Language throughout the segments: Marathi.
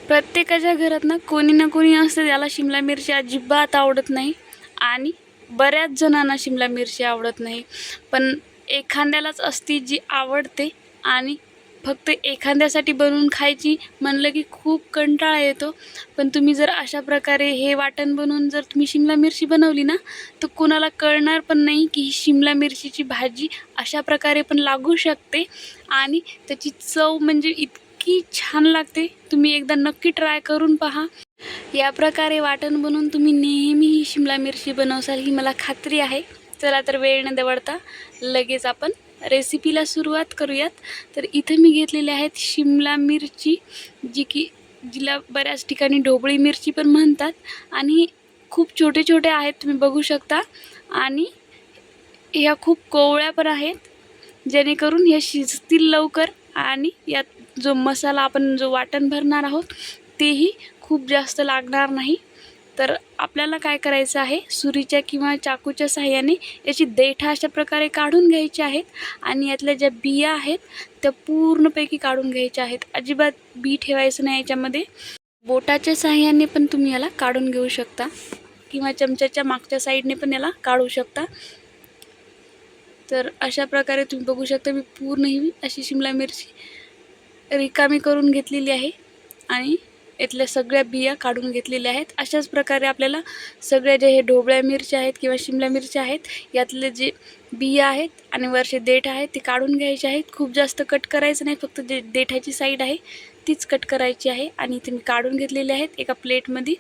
प्रत्येकाच्या घरात ना कोणी असतं त्याला शिमला मिरची अजिबात आवडत नाही आणि बऱ्याच जणांना शिमला मिरची आवडत नाही, पण एखाद्यालाच असती जी आवडते आणि फक्त एखाद्यासाठी बनवून खायची म्हणलं की खूप कंटाळा येतो. पण तुम्ही जर अशा प्रकारे हे वाटण बनवून जर तुम्ही शिमला मिरची बनवली ना, तर कोणाला कळणार पण नाही की ही शिमला मिरचीची भाजी अशा प्रकारे पण लागू शकते आणि त्याची चव म्हणजे इतकी छान लागते. तुम्ही एकदा नक्की ट्राय करून पहा. या प्रकारे वाटण बनवून तुम्ही नेहमी ही शिमला मिरची बनवसाल ही मला खात्री आहे. चला तर वेळ न दवडता लगेच आपण रेसिपीला सुरुवात करूयात. तर इथे मी घेतलेले आहेत शिमला मिरची, जिला बऱ्याच ठिकाणी ढोबळी मिरची पण म्हणतात आणि खूप छोटे छोटे आहेत, तुम्ही बघू शकता. आणि ह्या खूप कोवळ्या पण आहेत, जेणेकरून हे शिजतील लवकर आणि यात जो मसाला आपण जो वाटण भरणार आहोत तेही खूप जास्त लागणार नाही. तर आपल्याला काय करायचं आहे, सुरीच्या किंवा चाकूच्या साहाय्याने याची देठ अशा प्रकारे काढून घ्यायची आहेत आणि यातल्या ज्या बिया आहेत त्या पूर्णपैकी काढून घ्यायच्या आहेत. अजिबात बी ठेवायचं नाही याच्यामध्ये. बोटाच्या साहाय्याने पण तुम्ही याला काढून घेऊ शकता किंवा चमच्याच्या मागच्या साईडने पण याला काढू शकता. तर अशा प्रकारे तुम्ही बघू शकता मी पूर्ण ही अशी शिमला मिरची रिकामी करून घेतलेली आहे आणि यातल्या सगळ्या बिया काढून घेतलेल्या आहेत. अशाच प्रकारे आपल्याला सगळ्या जे हे ढोबळ्या मिरच्या आहेत किंवा शिमला मिरच्या आहेत यातले जे बिया आहेत आणि वरचे देठ आहेत ते काढून घ्यायचे आहेत. खूप जास्त कट करायचं नाही, फक्त जे देठाची साईड आहे तीच कट करायची आहे. आणि इथे मी काढून घेतलेले आहेत एका प्लेटमध्ये.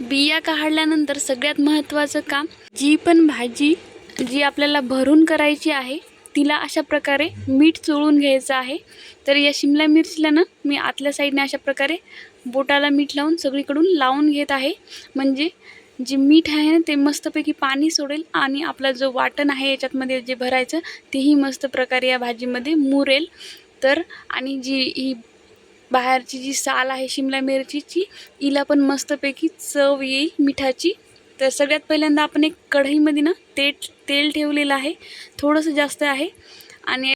बिया काढल्यानंतर सगळ्यात महत्त्वाचं काम, जी पण भाजी जी आपल्याला भरून करायची आहे तिला अशा प्रकारे मीठ चोळून घ्यायचं आहे. तर या शिमला मिरचीला ना मी आतल्या साईडने अशा प्रकारे बोटाला मीठ लावून सगळीकडून लावून घेत आहे, म्हणजे जे मीठ आहे ना ते मस्तपैकी पाणी सोडेल आणि आपला जो वाटण आहे याच्यातमध्ये जे भरायचं तेही मस्त प्रकारे या भाजीमध्ये मुरेल. तर आणि जी ही बाहेरची जी साल आहे शिमला मिरचीची हिला पण मस्तपैकी चव येईल मिठाची. तर सगळ्यात पहिल्यांदा आपण एक कढईमध्ये ना तेल ठेवलेलं आहे, थोडंसं जास्त आहे. आणि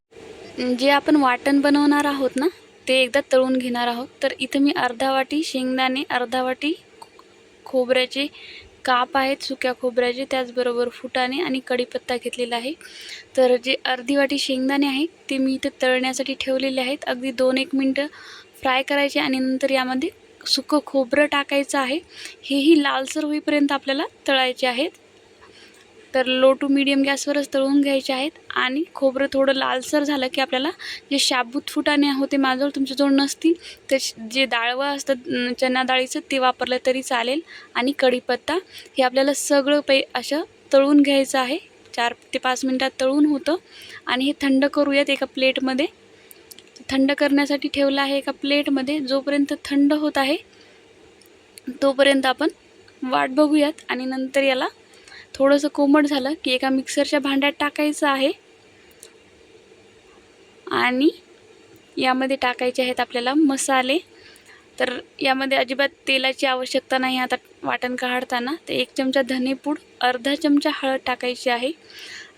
जे आपण वाटण बनवणार आहोत ना ते एकदा तळून घेणार आहोत. तर इथं मी अर्धा वाटी शेंगदाणे, अर्धा वाटी खोबऱ्याचे काप आहेत सुक्या खोबऱ्याचे, त्याचबरोबर फुटाणे आणि कढीपत्ता घेतलेला आहे. तर जे अर्धी वाटी शेंगदाणे आहेत ते मी इथे तळण्यासाठी ठेवलेले आहेत. अगदी 2-1 मिनटं फ्राय करायचे आणि नंतर यामध्ये सुकं खोबरं टाकायचं आहे. हेही लालसर होईपर्यंत आपल्याला तळायचे आहेत. तर लो टू मीडियम गॅसवरच तळून घ्यायचे आहेत. आणि खोबरं थोडं लालसर झालं की आपल्याला जे साबूत फुटाणे होते माझ्याजवळ, तुमच्याजवळ नसतील तर जे डाळवं असतं चना डाळीचं ते वापरलं तरी चालेल. आणि कढीपत्ता हे आपल्याला सगळं असं तळून घ्यायचं आहे. 4 ते 5 मिनटात तळून होतं. आणि हे थंड करूयात एका प्लेटमध्ये. थंड करण्यासाठी ठेवलं आहे एका प्लेटमध्ये. जोपर्यंत थंड होत आहे तोपर्यंत आपण वाट बघूयात. आणि नंतर याला थोडंसं कोमट झालं की एका मिक्सरच्या भांड्यात टाकायचं आहे आणि यामध्ये टाकायचे आहेत आपल्याला मसाले. तर यामध्ये अजिबात तेलाची आवश्यकता नाही आता वाटण काढताना. तर 1 चमचा धनेपूड, अर्धा चमचा हळद टाकायची आहे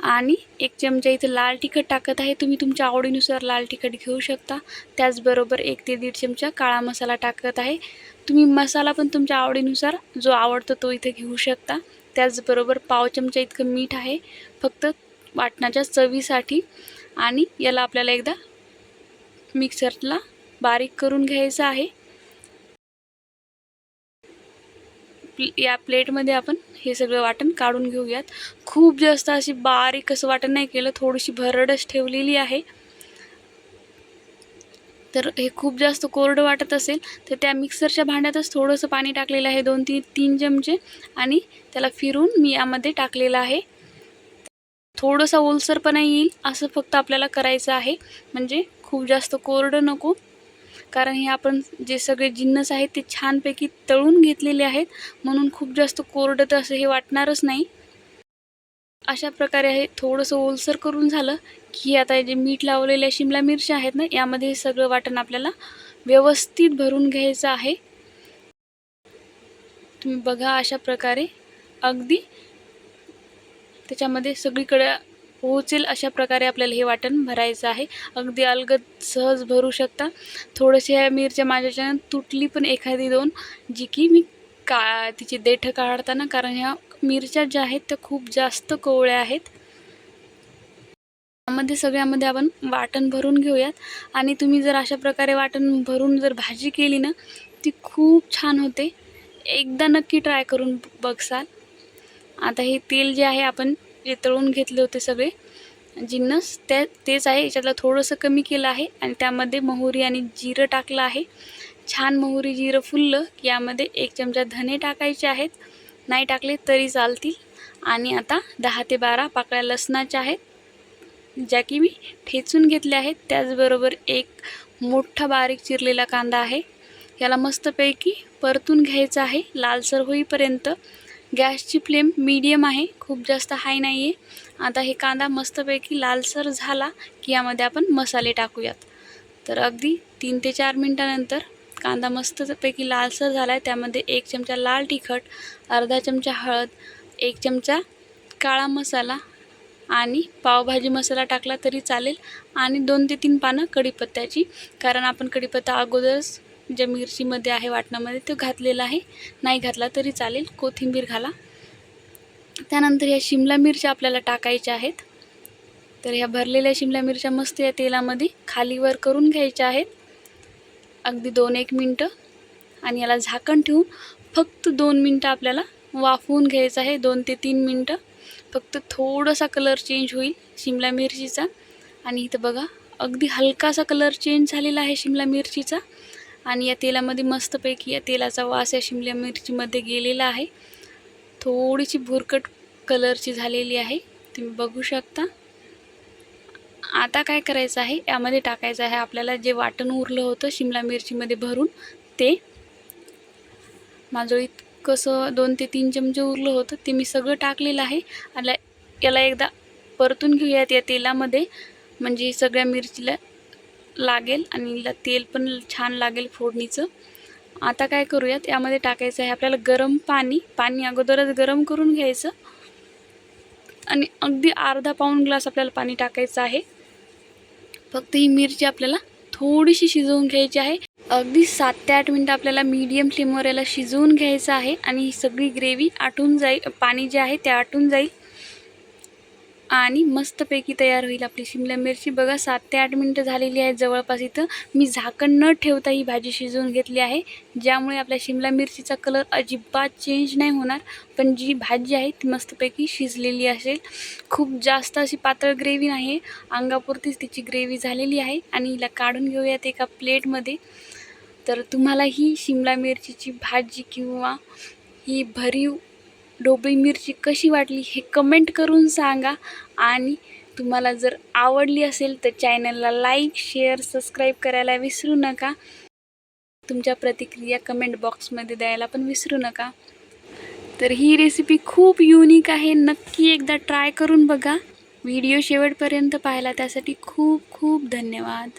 आणि 1 चमचा इथे लाल तिखट टाकत आहे. तुम्ही तुमच्या आवडीनुसार लाल तिखट घेऊ शकता. त्याचबरोबर 1 ते 1.5 चमचा काळा मसाला टाकत आहे. तुम्ही मसाला पण तुमच्या आवडीनुसार जो आवडतो तो इथे घेऊ शकता. त्याचबरोबर पाव चमचा इतकं मीठ आहे फक्त वाटणाच्या चवीसाठी. आणि याला आपल्याला एकदा मिक्सरला बारीक करून घ्यायचं आहे. या प्लेटमध्ये आपण हे सगळं वाटण काढून घेऊयात. खूप जास्त अशी बारीक असं वाटण नाही केलं, थोडीशी भरडच ठेवलेली आहे. तर हे खूप जास्त कोरडं वाटत असेल तर त्या मिक्सरच्या भांड्यातच थोडंसं पाणी टाकलेलं आहे, 2-3 चमचे, आणि त्याला फिरून मी यामध्ये टाकलेलं आहे. थोडंसं ओलसरपणा येईल असं फक्त आपल्याला करायचं आहे, म्हणजे खूप जास्त कोरडं नको. कारण हे आपण जे सगळे जिन्नस आहेत ते छानपैकी तळून घेतलेले आहेत, म्हणून खूप जास्त कोरडं तर असं हे वाटणारच नाही. अशा प्रकारे हे थोडंसं ओलसर करून झालं की आता जे मीठ लावलेल्या शिमला मिरच्या आहेत ना यामध्ये हे सगळं वाटण आपल्याला व्यवस्थित भरून घ्यायचं आहे. तुम्ही बघा अशा प्रकारे अगदी त्याच्यामध्ये सगळीकडे पोहोचेल अशा प्रकारे आपल्याला हे वाटण भरायचं आहे. अगदी अलगद सहज भरू शकता. थोडेसे ह्या मिरच्या माझ्याच्यानं तुटली पण एखादी दोन, जी की मी तिची देठं काढताना, कारण ह्या मिरच्या ज्या आहेत त्या खूप जास्त कोवळ्या आहेत. त्यामध्ये सगळ्यामध्ये आपण वाटण भरून घेऊयात. आणि तुम्ही जर अशा प्रकारे वाटण भरून जर भाजी केली ना, ती खूप छान होते. एकदा नक्की ट्राय करून बघसाल. आता हे तेल जे आहे आपण जे तळून घेतले होते सगळे जिन्नस तेच आहे. याच्यातलं थोडंसं कमी केलं आहे आणि त्यामध्ये मोहरी आणि जिरं टाकलं आहे. छान मोहरी जिरं फुललं की यामध्ये 1 चमचा धने टाकायचे आहेत. नाही टाकले तरी चालतील. आणि आता 10 ते 12 पाकळ्या लसणाच्या आहेत, ज्या की मी ठेचून घेतल्या आहेत. त्याचबरोबर एक मोठा बारीक चिरलेला कांदा आहे. याला मस्तपैकी परतून घ्यायचं आहे लालसर होईपर्यंत. गॅसची फ्लेम मीडियम आहे, खूप जास्त हाय नाही आहे. आता हे कांदा मस्तपैकी लालसर झाला की यामध्ये आपण मसाले टाकूयात. तर अगदी 3 ते 4 मिनटानंतर कांदा मस्तपैकी लालसर झाला आहे. त्यामध्ये 1 चमचा लाल तिखट, अर्धा चमचा हळद, 1 चमचा काळा मसाला आणि पावभाजी मसाला टाकला तरी चालेल. आणि 2 ते 3 पानं कढीपत्त्याची, कारण आपण कढीपत्ता अगोदरच ज्या मिरचीमध्ये आहे वाटणामध्ये तो घातलेला आहे. नाही घातला तरी चालेल, कोथिंबीर घाला. त्यानंतर या शिमला मिरच्या आपल्याला टाकायच्या आहेत. तर ह्या भरलेल्या शिमला मिरच्या मस्त या तेलामध्ये खालीवर करून घ्यायच्या आहेत अगदी 2-1 मिनटं. आणि याला झाकण ठेवून फक्त 2 मिनटं आपल्याला वाफवून घ्यायचं आहे. 2 ते 3 मिनटं. फक्त थोडासा कलर चेंज होईल शिमला मिरचीचा. आणि इथं बघा अगदी हलकासा कलर चेंज झालेला आहे शिमला मिरचीचा. आणि या तेलामध्ये मस्तपैकी या तेलाचा वास या शिमला मिरचीमध्ये गेलेला आहे. थोडीशी भुरकट कलरची झालेली आहे, तुम्ही बघू शकता. आता काय करायचं आहे, यामध्ये टाकायचं आहे आपल्याला जे वाटण उरलं होतं शिमला मिरचीमध्ये भरून ते. माझं इतकंसं 2 ते 3 चमचे उरलं होतं ते मी सगळं टाकलेलं आहे. आणि याला एकदा परतून घेऊयात या तेलामध्ये, म्हणजे सगळ्या मिरचीला लागेल आणि तेल पण छान लागेल फोडणीचं. आता काय करूयात, यामध्ये टाकायचं आहे आपल्याला गरम पाणी. पाणी अगोदरच गरम करून घ्यायचं आणि अगदी अर्धा-पाऊण ग्लास आपल्याला पाणी टाकायचं आहे. फक्त ही मिरची आपल्याला थोडीशी शिजवून घ्यायची आहे. अगदी 7 ते 8 मिनटं आपल्याला मीडियम फ्लेमवर याला शिजवून घ्यायचं आहे. आणि ही सगळी ग्रेव्ही आटून जाईल, पाणी जे आहे ते आटून जाईल आणि मस्तपैकी तयार होईल आपली शिमला मिरची. बघा 7 ते 8 मिनटं झालेली आहेत जवळपास. इथं मी झाकण न ठेवता ही भाजी शिजवून घेतली आहे, ज्यामुळे आपल्या शिमला मिरचीचा कलर अजिबात चेंज नाही होणार. पण जी भाजी आहे ती मस्तपैकी शिजलेली असेल. खूप जास्त अशी पातळ ग्रेव्ही नाही, अंगापुरतीच तिची ग्रेव्ही झालेली आहे. आणि हिला काढून घेऊयात एका प्लेटमध्ये. तर तुम्हाला ही शिमला मिरचीची भाजी किंवा ही भरीव ढोबळी मिरची कशी वाटली हे कमेंट करून सांगा. आणि तुम्हाला जर आवडली असेल तर चॅनलला लाईक, शेअर, सबस्क्राईब करायला विसरू नका. तुमच्या प्रतिक्रिया कमेंट बॉक्समध्ये द्यायला पण विसरू नका. तर ही रेसिपी खूप युनिक आहे, नक्की एकदा ट्राय करून बघा. व्हिडिओ शेवटपर्यंत पाहिला त्यासाठी खूप खूप धन्यवाद.